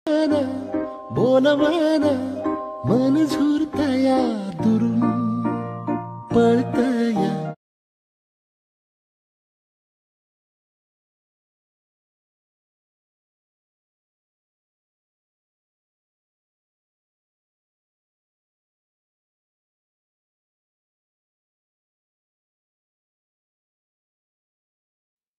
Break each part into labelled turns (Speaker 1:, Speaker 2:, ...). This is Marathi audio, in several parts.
Speaker 1: बोलवाना मन झुरतया दुरून पळतया.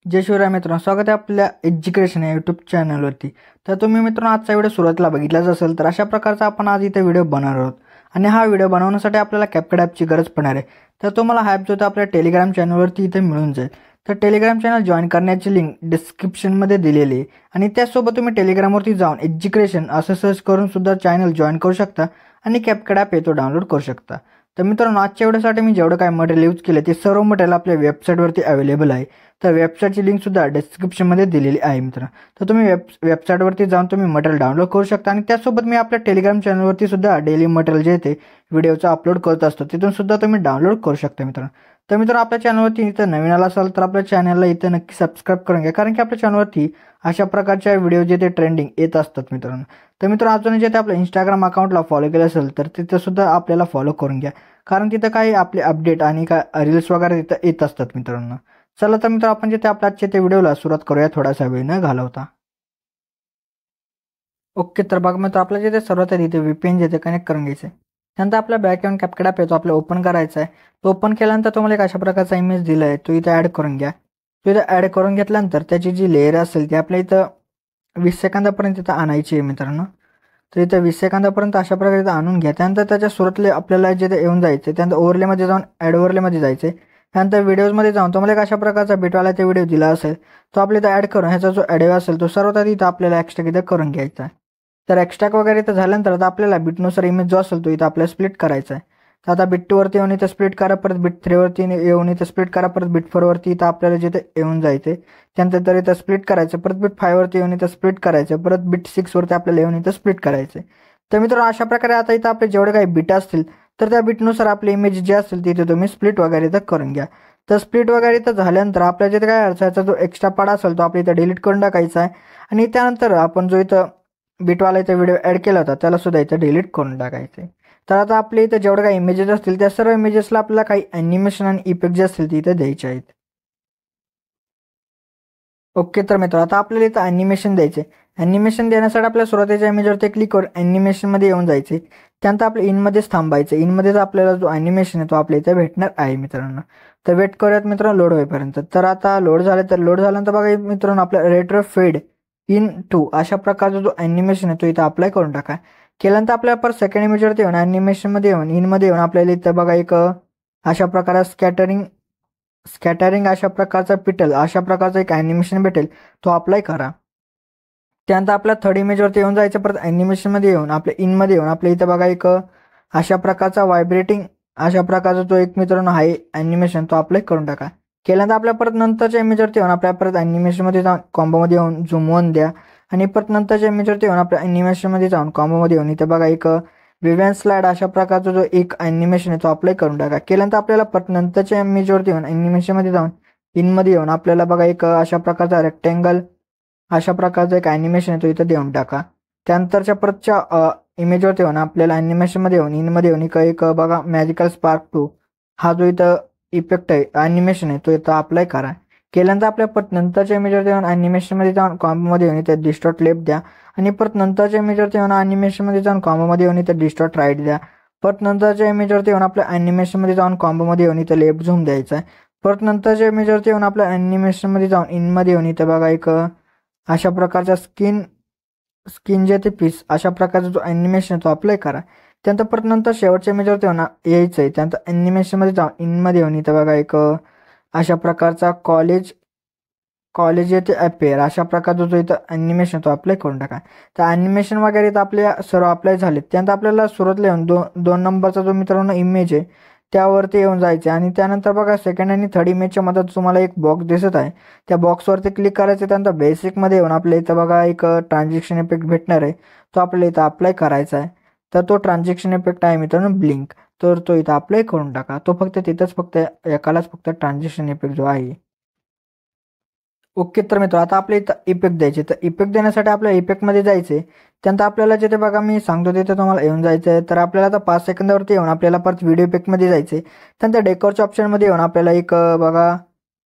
Speaker 2: जय शिवराय मित्रांनो, स्वागत आहे आपल्या एज्युकेशन या यूट्यूब चॅनलवरती. तर तुम्ही मित्रांनो आजचा व्हिडिओ सुरुवातीला बघितलाच असेल. तर अशा प्रकारचा आपण आज इथे व्हिडिओ बनवणार आहोत आणि हा व्हिडिओ बनवण्यासाठी आपल्याला CapCut ॲपची गरज पडणार आहे. तर तुम्हाला हा ॲप जो आपल्या टेलिग्राम चॅनलवरती इथे मिळून जाईल. तर टेलिग्राम चॅनल जॉईन करण्याची लिंक डिस्क्रिप्शनमध्ये दिलेली आहे आणि त्याचसोबत तुम्ही टेलिग्रामवरती जाऊन एज्युकेशन असं सर्च करून सुद्धा चॅनल जॉईन करू शकता आणि CapCut ॲप येतो डाउनलोड करू शकता. तर मित्रांनो आजच्या व्हिडिओसाठी मी जेवढं काय मटेरियल यूज केलं ते सर्व मटेरियल आपल्या वेबसाईटवरती अवेलेबल आहे. तर वेबसाईटची लिंकसुद्धा डिस्क्रिप्शनमध्ये दिलेली आहे मित्रांनो. तर तुम्ही वेबसाईटवरती जाऊन तुम्ही मटेरियल डाउनलोड करू शकता आणि त्याचसोबत मी आपल्या टेलिग्राम चॅनलवरती सुद्धा डेली मटेरियल जे ते व्हिडिओचं अपलोड करत असतो तिथून सुद्धा तुम्ही डाउनलोड करू शकता मित्रांनो. तर मित्रांनो आपल्या चॅनलवरती इथं नवीन आला असाल तर आपल्या चॅनलला इथं नक्की सबस्क्राईब करून घ्या, कारण की आपल्या चॅनलवरती अशा प्रकारच्या व्हिडिओ जे ते ट्रेंडिंग येत असतात मित्रांनो. तर मित्रांनो अजून जे ते आपल्या इंस्टाग्राम अकाउंटला फॉलो केलं असेल तर तिथं सुद्धा आपल्याला फॉलो करून घ्या, कारण तिथं काही आपले अपडेट आणि काय रील्स वगैरे तिथं येत असतात मित्रांनो. चला तर मित्र आपण जे ते आपल्या आजच्या ते व्हिडिओला सुरुवात करूया थोडासा वेळ न घालवता. ओके, तर बघा मित्र आपल्या जे ते सर्वात आधी इथे VPN जे ते कनेक्ट करून घ्यायचं आहे. त्यानंतर आपल्या बॅक अकाउंट CapCut ॲप येतो आपल्याला ओपन करायचा आहे. तो ओपन केल्यानंतर तुम्हाला एक अशा प्रकारचा इमेज दिला आहे, तो इथे ॲड करून घ्या. तो इथं ॲड करून घेतल्यानंतर त्याची जी लेअर असेल ती आपल्या इथं 20 सेकंदापर्यंत इथं आणायची आहे मित्रांनो. तर इथं 20 सेकंदापर्यंत अशा प्रकारे इथं आणून घ्या. त्यानंतर त्याच्या सुरुवातीला आपल्याला जे ते येऊन जायचं, त्यानंतर ओव्हरलेमध्ये जाऊन ॲड ओव्हरलेमध्ये जायचं. त्यानंतर व्हिडिओजमध्ये जाऊन तुम्हाला एक अशा प्रकारचा बिटवाला ते व्हिडिओ दिला असेल तो आपल्या इथं ॲड करून ह्याचा जो ॲडिओ असेल तो सर्वात आधी इथं आपल्याला एक्स्ट्रा इथं करून घ्यायचा आहे. तर एक्स्ट्रा वगैरे इथं झाल्यानंतर आता आपल्याला बिटनुसार इमेज जो असेल तो इथं आपल्याला स्प्लिट करायचा आहे. तर आता बिट 2वरती येऊन इथं स्प्लिट करा, परत बिट 3वरती येऊन इथं स्प्लिट करा, परत बिट 4वरती इथं आपल्याला जिथे येऊन जायचं. त्यानंतर इथं स्प्लिट करायचं, परत बिट 5वरती येऊन इथं स्प्लिट करायचं, परत बिट 6वरती आपल्याला येऊन इथं स्प्लिट करायचं. तर मित्रांनो अशा प्रकारे आता इथं आपले जेवढे काही बिट असतील तर त्या बिटनुसार आपली इमेज जे असेल तिथे तुम्ही स्प्लिट वगैरे इथं करून घ्या. तर स्प्लिट वगैरे इथं झाल्यानंतर आपल्या जिथे काय अडचणचा जो एक्स्ट्रा पार्ट असेल तो आपल्या इथं डिलीट करून टाकायचा आहे आणि त्यानंतर आपण जो इथं बिटवाला इथं व्हिडिओ ॲड केला होता त्याला सुद्धा इथं डिलीट करून टाकायचं आहे. तर आता आपल्या इथं जेवढे काही इमेजेस असतील त्या सर्व इमेजेसला आपल्याला काही ॲनिमेशन आणि इफेक्ट जे असतील ते इथं द्यायचे आहेत. ओके, तर मित्र आता आपल्याला इथं ॲनिमेशन द्यायचे. ॲनिमेशन देण्यासाठी आपल्या सुरुवातीच्या इमेजवरती क्लिक करून ॲनिमेशनमध्ये येऊन जायचे. त्यानंतर आपल्या इनमध्येच थांबायचं. इनमध्येच आपल्याला जो ॲनिमेशन आहे तो आपल्या इथं भेटणार आहे मित्रांनो. तर वेट करूयात मित्रांनो लोड होईपर्यंत. तर आता लोड झालं, तर लोड झाल्यानंतर बघा मित्रांनो आपल्या रेट्रो फेड इन टू अशा प्रकारचा जो ॲनिमेशन आहे तो इथं अप्लाय करून टाका. केल्यानंतर आपल्याला पर सेकंड इमेजवरती येऊन ॲनिमेशनमध्ये येऊन इनमध्ये येऊन आपल्याला इथं बघा एक अशा प्रकारे स्कॅटरिंग अशा प्रकारचा पिटल अशा प्रकारचा एक ॲनिमेशन भेटेल, तो अप्लाय करा. त्यानंतर आपल्या थर्ड इमेजवरती येऊन जायचं, परत ॲनिमेशनमध्ये येऊन आपल्या इनमध्ये येऊन आपल्या इथं बघा एक अशा प्रकारचा व्हायब्रेटिंग अशा प्रकारचा जो एक मित्रांनो आहे ॲनिमेशन तो अप्लाय करून टाका. केल्यानंतर आपल्या परत नंतरच्या इमेजवरती येऊन आपल्या परत ॲनिमेशनमध्ये जाऊन कॉम्बोमध्ये येऊन झूम 1 द्या आणि परत नंतरच्या इमेजवरती येऊन आपल्या ॲनिमेशनमध्ये जाऊन कॉम्बोमध्ये येऊन इथं बघा एक विव्हॅन स्लाइड अशा प्रकारचा जो एक ॲनिमेशन आहे तो अप्लाय करून टाका. केल्यानंतर आपल्याला परत नंतरच्या इमेजवरती येऊन ॲनिमेशनमध्ये जाऊन इनमध्ये येऊन आपल्याला बघा एक अशा प्रकारचा रेक्टँगल अशा प्रकारचा एक ॲनिमेशन आहे तो इथं देऊन टाका. त्यानंतरच्या परतच्या इमेजवरती येऊन आपल्याला ॲनिमेशनमध्ये येऊन इनमध्ये येऊन एक बघा मॅजिकल स्पार्क 2 हा जो इथं इफेक्ट आहे ॲनिमेशन आहे तो इथं अप्लाय करा. केल्यानंतर आपल्या परत नंतरच्या इमेजवरती येऊन ॲनिमेशनमध्ये जाऊन कॉम्बोमध्ये येऊन इथं डिस्टॉर्ट लेफ्ट द्या आणि परत नंतरच्या इमेजवरती येऊन ॲनिमेशनमध्ये जाऊन कॉम्बोमध्ये येऊन इथं डिस्टॉर्ट राईट द्या. परत नंतरच्या इमेजवरती येऊन आपल्या ॲनिमेशनमध्ये जाऊन कॉम्बोमध्ये येऊन इथं लेफ्ट झूम द्यायचा आहे. परत नंतरच्या इमेजवरती येऊन आपल्या ॲनिमेशनमध्ये जाऊन इनमध्ये येऊन इथं बघा एक अशा प्रकारचा स्किन जे ते पीस अशा प्रकारचा जो ॲनिमेशन तो अप्लाय करा. त्यानंतर परत नंतर शेवटच्या इमेजवरती येऊन यायचं आहे. त्यानंतर ॲनिमेशनमध्ये जाऊन इनमध्ये येऊन इथं बघा एक अशा प्रकारचा कॉलेज येथे अपेअर अशा प्रकारचा जो इथं ॲनिमेशन तो अप्लाय करून टाका. तर ॲनिमेशन वगैरे इथं आपल्या सर्व अप्लाय झाले. त्यानंतर आपल्याला सुरुवातीला येऊन दोन नंबरचा जो मित्रांनो इमेज आहे त्यावरती येऊन जायचे आणि त्यानंतर बघा सेकंड आणि थर्ड इमेजच्या मध्ये तुम्हाला एक बॉक्स दिसत आहे. त्या बॉक्सवरती क्लिक करायचं. त्यानंतर बेसिकमध्ये येऊन आपल्या इथं बघा एक ट्रान्झॅक्शन इफेक्ट भेटणार आहे, तो आपल्याला इथं अप्लाय करायचा आहे. तर तो ट्रान्झॅक्शन इफेक्ट आहे मित्रांनो ब्लिंक, तर तो इथं अप्लाय करून टाका. तो फक्त तिथंच फक्त एकालाच फक्त ट्रान्झॅक्शन इफेक्ट जो आहे. ओके तर मित्र आता आपल्या इथं इफेक्ट द्यायचे. तर इफेक्ट देण्यासाठी आपल्याला इफेक्टमध्ये जायचे. त्यानंतर आपल्याला जिथे बघा मी सांगतो तिथे तुम्हाला येऊन जायचं आहे. तर आपल्याला आता 5 सेकंदावरती येऊन आपल्याला परत व्हिडिओ इफेक्टमध्ये जायचे. त्यानंतर डेकोरच्या ऑप्शनमध्ये येऊन आपल्याला एक बघा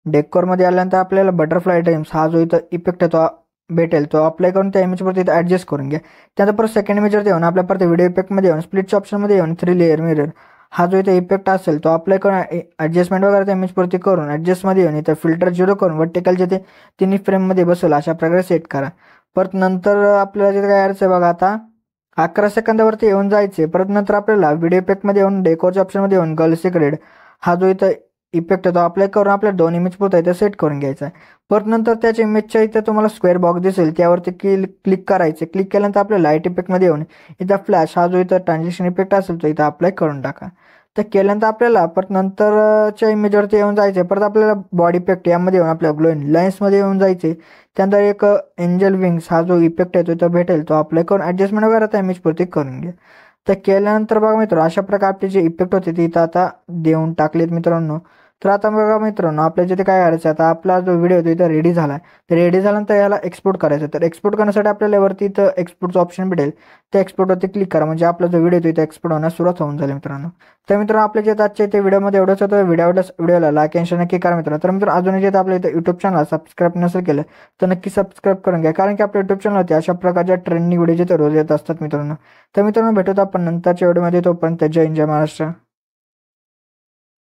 Speaker 2: डेकोरमध्ये आल्यानंतर आपल्याला बटरफ्लाय टाइम्स हा जो इथं इफेक्ट आहे तो भेटेल. तो अप्लाय करून त्या इमेजवरती इथं ॲडजस्ट करून घ्या. त्यानंतर परत सेकंड इमेजवरती येऊन आपल्या परत व्हिडिओ इफेक्टमध्ये येऊन स्प्लिटच्या ऑप्शनमध्ये येऊन 3 लेअर मिरर हा जो इथे इफेक्ट असेल तो अप्लाय करून ॲडजस्टमेंट वगैरे त्या इमेजवरती करून ॲडजस्टमध्ये येऊन इथं फिल्टर 0 करून वर्टिकल जिथे तिन्ही फ्रेममध्ये बसेल अशा प्रकारे सेट करा. परत नंतर आपल्याला जिथे काय करायचं आहे बघा आता 11 सेकंदावरती येऊन जायचे. परत नंतर आपल्याला व्हिडिओ इफेक्टमध्ये येऊन डेकोरच्या ऑप्शनमध्ये येऊन गर्ल सिक्रेट हा जो इथं इफेक्ट आहे तो अप्लाय करून आपल्या 2 इमेज पुरता इथं सेट करून घ्यायचा आहे. परत नंतर त्याच्या इमेजच्या इथं तुम्हाला स्क्वेअर बॉक्स दिसेल त्यावरती क्लिक करायचे. क्लिक केल्यानंतर आपल्या लाईट इफेक्टमध्ये येऊन इथं फ्लॅश हा जो इथं ट्रान्झिशन इफेक्ट असेल तो इथं अप्लाय करून टाका. तर केल्यानंतर आपल्याला परत नंतरच्या इमेजवरती येऊन जायचे. परत आपल्याला बॉडी इफेक्ट यामध्ये येऊन आपल्या ग्लोइंग लाईन्समध्ये येऊन जायचे. त्यानंतर एक एंजल विंग्स हा जो इफेक्ट आहे तो इथं भेटेल तो अप्लाय करून ॲडजस्टमेंट वगैरे त्या इमेजवरती करून घ्या. तर केल्यानंतर बघा मित्र अशा प्रकारे आपले जे इफेक्ट होते ते इथं आता देऊन टाकलेत मित्रांनो. तर आता बघा मित्रांनो आपल्या जिथे काय करायचं आता आपला जो व्हिडिओ होतो इथं रेडी झाला आहे. तर रेडी झाल्यानंतर याला एक्सपोर्ट करायचं. तर एक्सपोर्ट करण्यासाठी आपल्याला वरती इथं एक्सपोर्टचं ऑप्शन भेटेल. त्या एक्सपोर्टवरती क्लिक करा म्हणजे आपला जो व्हिडिओ होतो इथं एक्सपोर्ट होण्यास सुरुवात होऊन जाईल मित्रांनो. तर मित्रांनो आपल्या जे आजच्या इथे व्हिडिओमध्ये एवढंच होतं. व्हिडिओला लाईक आणि शेअर नक्की करा मित्रांनो. तर मित्रांनो अजूनही जे आपल्या इथं यूट्यूब चॅनल सबस्क्राईब नसेल केलं तर नक्की सबस्क्राईब करून घ्या. कारण की आपल्या यूट्यूब चॅनलवरती अशा प्रकारच्या ट्रेंडिंग व्हिडिओ जिथे रोज येत असतात मित्रांनो. तर मित्रांनो भेटूत आपण नंतरच्या व्हिडिओमध्ये. तोपर्यंत जय हिंद जय महाराष्ट्र.